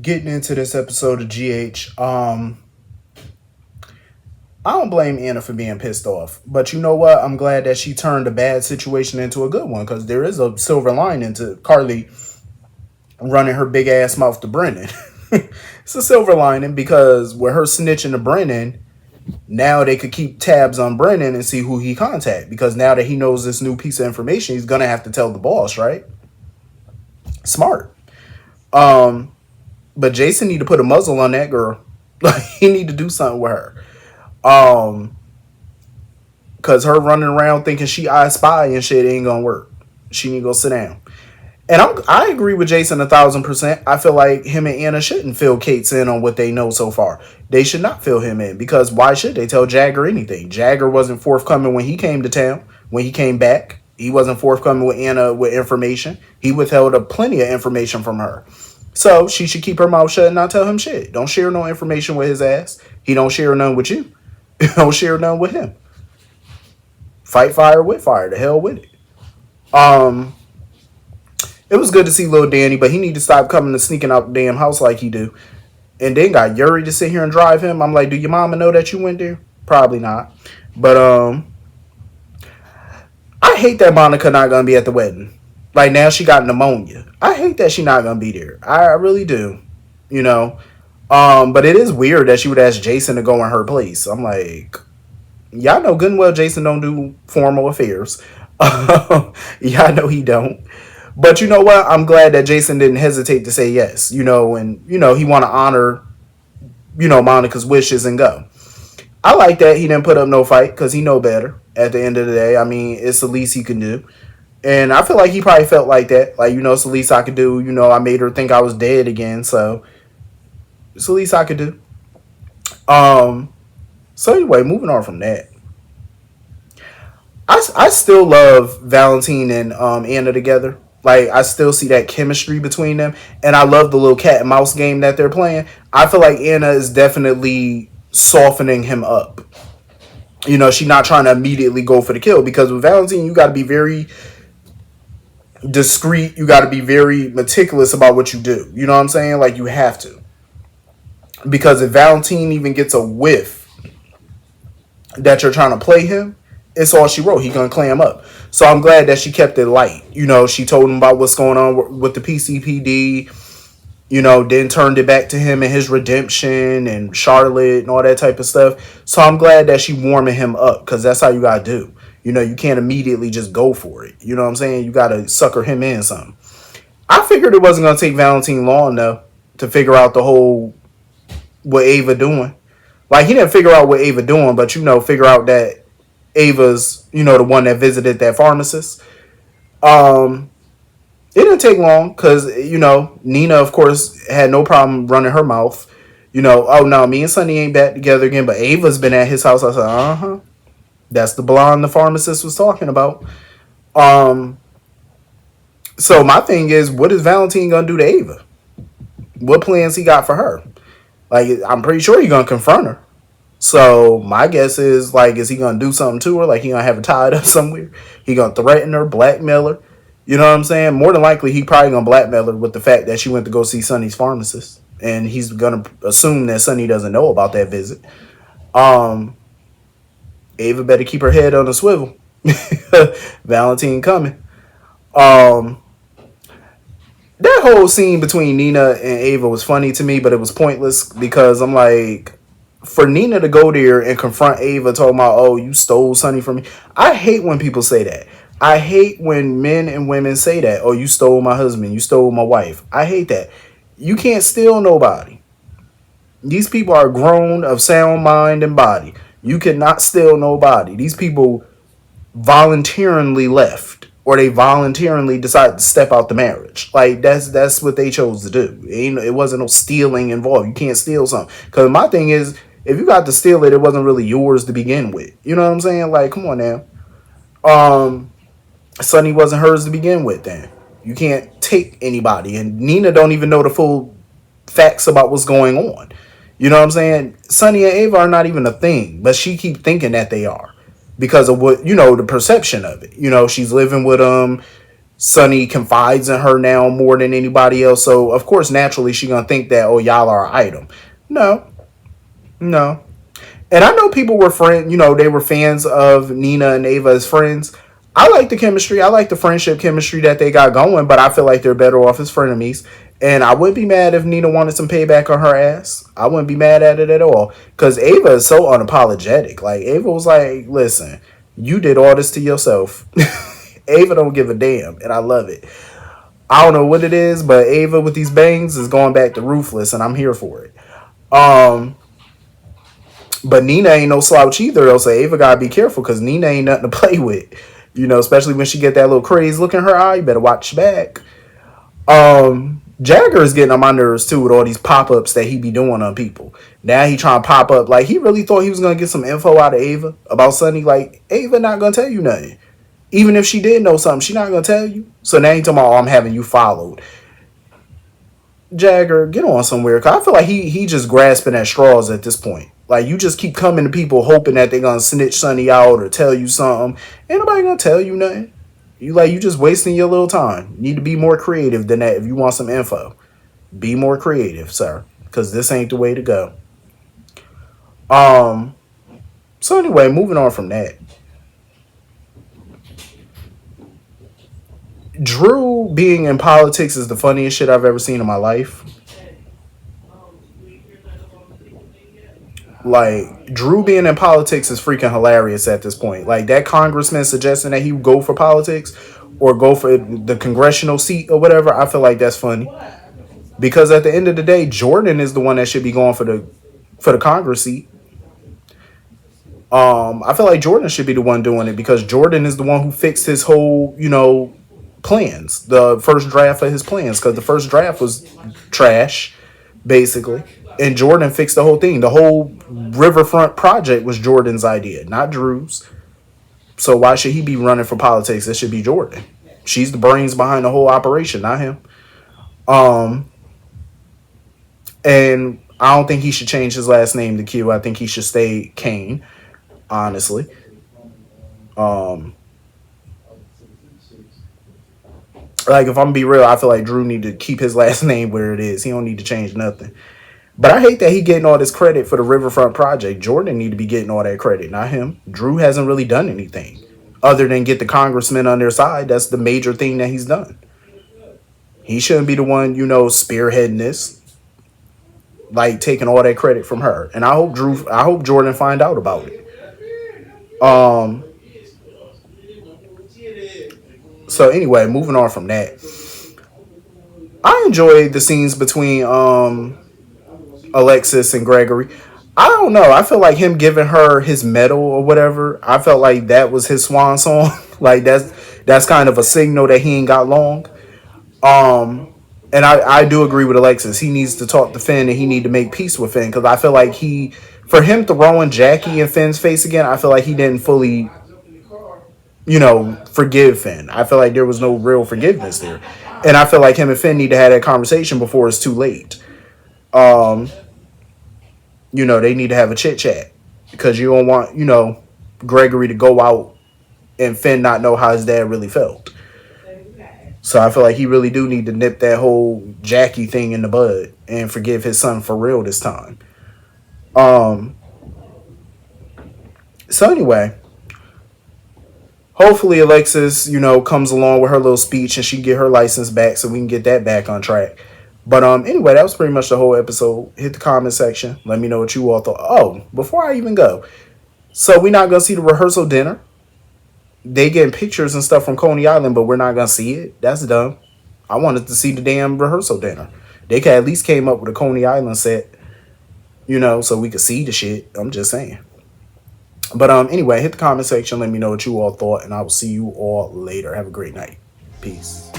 Getting into this episode of GH, I don't blame Anna for being pissed off, but you know what? I'm glad that she turned a bad situation into a good one because there is a silver lining to Carly running her big ass mouth to Brennan. It's a silver lining because with her snitching to Brennan, now they could keep tabs on Brennan and see who he contact because now that he knows this new piece of information, he's gonna have to tell the boss, right? Smart. Um, but Jason need to put a muzzle on that girl. Like he need to do something with her. Um, Cause her running around thinking she I spy and shit ain't gonna work. She need to go sit down. And I agree with Jason 1,000%. I feel like him and Anna shouldn't fill Kate's in on what they know so far. They should not fill him in because why should they tell Jagger anything? Jagger wasn't forthcoming when he came to town. When he came back, he wasn't forthcoming with Anna with information. He withheld a plenty of information from her. So she should keep her mouth shut and not tell him shit. Don't share no information with his ass. He don't share none with you. Don't share none with him. Fight fire with fire. The hell with it. Um, it was good to see little Danny, but he need to stop coming and sneaking out the damn house like he do. And then got Yuri to sit here and drive him. I'm like, do your mama know that you went there? Probably not. But I hate that Monica not gonna be at the wedding. Like now she got pneumonia. I hate that she not gonna be there. I really do. You know. But it is weird that she would ask Jason to go in her place. I'm like, y'all know good and well Jason don't do formal affairs. Y'all know he don't. But you know what? I'm glad that Jason didn't hesitate to say yes. You know, and you know he want to honor, Monica's wishes and go. I like that he didn't put up no fight because he know better. At the end of the day, I mean, it's the least he can do. And I feel like he probably felt like that. Like, it's the least I could do. I made her think I was dead again. So, it's the least I could do. So anyway, moving on from that. I still love Valentine and Anna together. Like, I still see that chemistry between them. And I love the little cat and mouse game that they're playing. I feel like Anna is definitely softening him up. She's not trying to immediately go for the kill. Because with Valentine, you got to be very discreet. You got to be very meticulous about what you do. You know what I'm saying? Like, you have to. Because if Valentine even gets a whiff that you're trying to play him, it's all she wrote. He gonna clam up. So I'm glad that she kept it light. She told him about what's going on with the PCPD. Then turned it back to him and his redemption and Charlotte and all that type of stuff. So I'm glad that she warming him up because that's how you gotta do. You can't immediately just go for it. You know what I'm saying? You gotta sucker him in something. I figured it wasn't gonna take Valentine long though to figure out the whole what Ava doing. Like he didn't figure out what Ava doing, but figure out that Ava's, the one that visited that pharmacist. It didn't take long because, Nina, of course, had no problem running her mouth. Oh no, me and Sonny ain't back together again, but Ava's been at his house. I said, uh-huh. That's the blonde the pharmacist was talking about. So my thing is, what is Valentine gonna do to Ava? What plans he got for her? Like, I'm pretty sure he's gonna confront her. So my guess is, like, is he gonna do something to her? Like, he gonna have her tied up somewhere? He gonna threaten her, blackmail her? You know what I'm saying? More than likely, he probably gonna blackmail her with the fact that she went to go see Sonny's pharmacist, and he's gonna assume that Sonny doesn't know about that visit. Ava better keep her head on a swivel. Valentine coming. That whole scene between Nina and Ava was funny to me, but it was pointless because I'm like, for Nina to go there and confront Ava talking about, oh, you stole Sonny from me. I hate when people say that. I hate when men and women say that. Oh, you stole my husband. You stole my wife. I hate that. You can't steal nobody. These people are grown of sound mind and body. You cannot steal nobody. These people voluntarily left or they voluntarily decided to step out the marriage. Like that's what they chose to do. It wasn't no stealing involved. You can't steal something. Because my thing is, if you got to steal it, it wasn't really yours to begin with. You know what I'm saying? Like, come on now. Sonny wasn't hers to begin with then. You can't take anybody. And Nina don't even know the full facts about what's going on. You know what I'm saying? Sonny and Ava are not even a thing. But she keep thinking that they are. Because of what, the perception of it. She's living with them. Sunny confides in her now more than anybody else. So of course, naturally, she gonna think that, oh, y'all are an item. No, no. And I know people were they were fans of Nina and Ava as friends. I like the chemistry. I like the friendship chemistry that they got going, but I feel like they're better off as frenemies. And I wouldn't be mad if Nina wanted some payback on her ass. I wouldn't be mad at it at all. Because Ava is so unapologetic. Like, Ava was like, listen, you did all this to yourself. Ava don't give a damn, and I love it. I don't know what it is, but Ava with these bangs is going back to ruthless, and I'm here for it. Um, but Nina ain't no slouch either, though. So Ava gotta be careful because Nina ain't nothing to play with. Especially when she get that little crazy look in her eye. You better watch back. Jagger is getting on my nerves too with all these pop ups that he be doing on people. Now he trying to pop up like he really thought he was gonna get some info out of Ava about Sunny. Like Ava not gonna tell you nothing. Even if she did know something, she not gonna tell you. So now he talking about, oh, I'm having you followed. Jagger, get on somewhere. Cause I feel like he just grasping at straws at this point. Like you just keep coming to people hoping that they're gonna snitch Sunny out or tell you something. Ain't nobody gonna tell you nothing. You just wasting your little time. You need to be more creative than that if you want some info. Be more creative, sir. Cause this ain't the way to go. Um so anyway, moving on from that. Drew being in politics is the funniest shit I've ever seen in my life. Like Drew being in politics is freaking hilarious at this point. Like that congressman suggesting that he would go for politics or go for the congressional seat or whatever. I feel like that's funny because at the end of the day, Jordan is the one that should be going for the Congress seat. I feel like Jordan should be the one doing it because Jordan is the one who fixed his whole plans, the first draft of his plans, because the first draft was trash basically. And Jordan fixed the whole thing. The whole riverfront project was Jordan's idea, not Drew's. So why should he be running for politics? It should be Jordan. She's the brains behind the whole operation, not him. Um, and I don't think he should change his last name to Q. I think he should stay Kane, honestly. Um, like if I'm gonna be real, I feel like Drew need to keep his last name where it is. He don't need to change nothing. But I hate that he getting all this credit for the Riverfront project. Jordan need to be getting all that credit, not him. Drew hasn't really done anything other than get the congressmen on their side. That's the major thing that he's done. He shouldn't be the one, spearheading this, like taking all that credit from her. And I hope Jordan find out about it. Um. So anyway, moving on from that, I enjoyed the scenes between Alexis and Gregory. I don't know. I feel like him giving her his medal or whatever. I felt like that was his swan song. Like that's kind of a signal that he ain't got long. Um, and I do agree with Alexis. He needs to talk to Finn and he need to make peace with Finn because I feel like for him throwing Jackie in Finn's face again, I feel like he didn't fully, forgive Finn. I feel like there was no real forgiveness there, and I feel like him and Finn need to have that conversation before it's too late. Um, they need to have a chit chat because you don't want, Gregory to go out and Finn not know how his dad really felt. So I feel like he really do need to nip that whole Jackie thing in the bud and forgive his son for real this time. Um, so anyway, hopefully Alexis, comes along with her little speech and she can get her license back so we can get that back on track. But anyway, that was pretty much the whole episode. Hit the comment section. Let me know what you all thought. Oh, before I even go, so we're not gonna see the rehearsal dinner. They getting pictures and stuff from Coney Island, but we're not gonna see it. That's dumb. I wanted to see the damn rehearsal dinner. They could at least came up with a Coney Island set, so we could see the shit. I'm just saying. But anyway, hit the comment section. Let me know what you all thought, and I will see you all later. Have a great night. Peace.